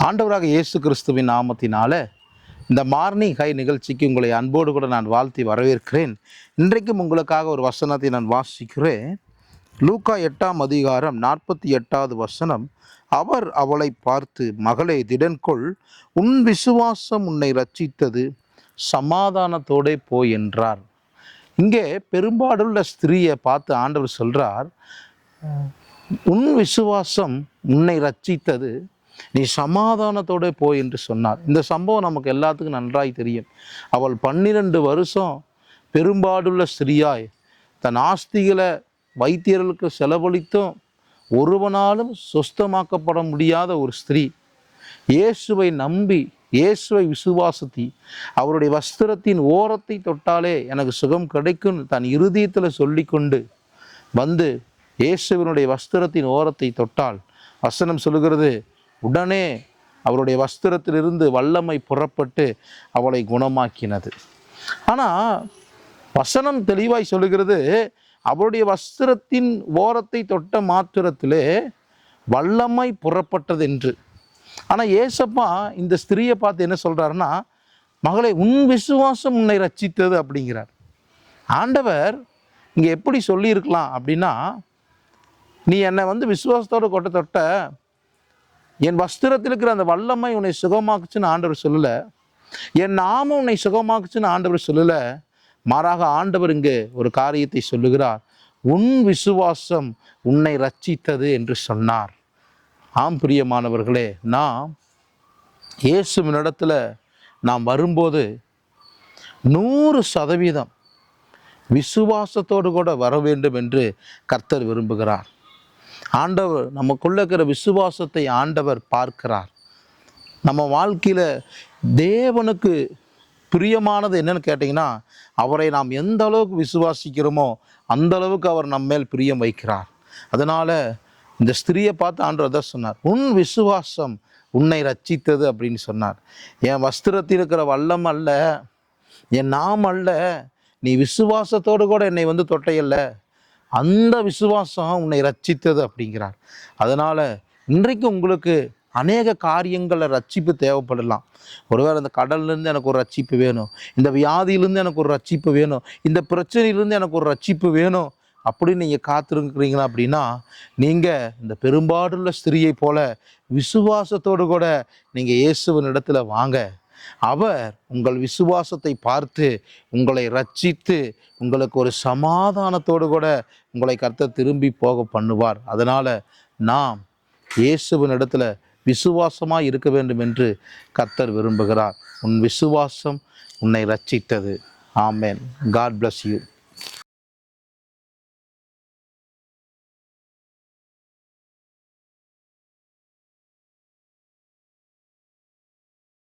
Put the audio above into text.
ஆண்டவராக இயேசு கிறிஸ்துவின் நாமத்தினால இந்த மார்னிங் ஹை நிகழ்ச்சிக்கு உங்களை அன்போடு கூட நான் வாழ்த்தி வரவேற்கிறேன். இன்றைக்கும் உங்களுக்காக ஒரு வசனத்தை நான் வாசிக்கிறேன். லூக்கா 8ஆம் அதிகாரம் 48வது வசனம். அவர் அவளை பார்த்து, மகளே திடன்கொள், உன் விசுவாசம் உன்னை ரட்சித்தது, சமாதானத்தோடே போய் என்றார். இங்கே பெரும்பாடுள்ள ஸ்திரீயை பார்த்து ஆண்டவர் சொல்றார், உன் விசுவாசம் உன்னை ரட்சித்தது, நீ சமாதானத்தோடு போய் என்று சொன்னார். இந்த சம்பவம் நமக்கு எல்லாத்துக்கும் நன்றாய் தெரியும். அவள் 12 வருஷம் பெரும்பாடுள்ள ஸ்திரீயாய் தன் ஆஸ்திகளை வைத்தியர்களுக்கு செலவழித்தும் ஒருவனாலும் சொஸ்தமாக்கப்பட முடியாத ஒரு ஸ்திரீ, இயேசுவை நம்பி இயேசுவை விசுவாசத்தி அவருடைய வஸ்திரத்தின் ஓரத்தை தொட்டாலே எனக்கு சுகம் கிடைக்கும் தன் இருதயத்தில் சொல்லி கொண்டு வந்து இயேசுவினுடைய வஸ்திரத்தின் ஓரத்தை தொட்டால் வசனம் சொல்லுகிறது, உடனே அவருடைய வஸ்திரத்திலிருந்து வல்லமை புறப்பட்டு அவளை குணமாக்கினது. ஆனால் வசனம் தெளிவாய் சொல்லுகிறது, அவருடைய வஸ்திரத்தின் ஓரத்தை தொட்ட மாத்திரத்திலே வல்லமை புறப்பட்டது என்று. ஆனால் ஏசப்பா இந்த ஸ்திரீயை பார்த்து என்ன சொல்கிறாருன்னா, மகளே உன் விசுவாசம் உன்னை ரட்சித்தது அப்படிங்கிறார். ஆண்டவர் இங்கே எப்படி சொல்லியிருக்கலாம் அப்படின்னா, நீ என்னை விசுவாசத்தோடு தொட்ட, என் வஸ்திரத்தில் இருக்கிற அந்த வல்லமை உன்னை சுகமாக்குச்சுன்னு ஆண்டவர் சொல்லலை, என் நாமம் உன்னை சுகமாக்குச்சுன்னு ஆண்டவர் சொல்லலை. மாறாக ஆண்டவர் இங்கே ஒரு காரியத்தை சொல்லுகிறார், உன் விசுவாசம் உன்னை ரட்சித்தது என்று சொன்னார். ஆம் பிரியமானவர்களே, நாம் இயேசுவினிடத்தில் நாம் வரும்போது 100% விசுவாசத்தோடு கூட வர வேண்டும் என்று கர்த்தர் விரும்புகிறார். ஆண்டவர் நமக்குள்ள இருக்கிற விசுவாசத்தை ஆண்டவர் பார்க்கிறார். நம்ம வாழ்க்கையில் தேவனுக்கு பிரியமானது என்னன்னு கேட்டிங்கன்னா, அவரை நாம் எந்த அளவுக்கு விசுவாசிக்கிறோமோ அந்த அளவுக்கு அவர் நம்ம மேல் பிரியம் வைக்கிறார். அதனால் இந்த ஸ்திரியை பார்த்து ஆண்டவர் அதான் சொன்னார், உன் விசுவாசம் உன்னை ரட்சித்தது அப்படின்னு சொன்னார். என் வஸ்திரத்தில் இருக்கிற வல்லம் அல்ல, என் நாம் அல்ல, நீ விசுவாசத்தோடு கூட என்னை தொட்டையல்ல, அந்த விசுவாசம் உன்னை ரட்சித்தது அப்படிங்கிறார். அதனால் இன்றைக்கு உங்களுக்கு அநேக காரியங்களில் ரட்சிப்பு தேவைப்படலாம். ஒருவேளை இந்த கடல்லேருந்து எனக்கு ஒரு ரட்சிப்பு வேணும், இந்த வியாதியிலேருந்து எனக்கு ஒரு ரட்சிப்பு வேணும், இந்த பிரச்சனையிலேருந்து எனக்கு ஒரு ரட்சிப்பு வேணும் அப்படின்னு நீங்கள் காத்திருக்கிறீங்களா அப்படின்னா, நீங்கள் இந்த பெரும்பாடுள்ள ஸ்திரியை போல விசுவாசத்தோடு கூட நீங்கள் இயேசுவின் இடத்துல வாங்க. அவர் உங்கள் விசுவாசத்தை பார்த்து உங்களை ரட்சித்து உங்களுக்கு ஒரு சமாதானத்தோடு கூட உங்களை கர்த்தர் திரும்பி போக பண்ணுவார். அதனால் நாம் இயேசுவின் இடத்துல விசுவாசமாக இருக்க வேண்டும் என்று கர்த்தர் விரும்புகிறார். உன் விசுவாசம் உன்னை ரட்சித்தது. ஆமென். God bless you.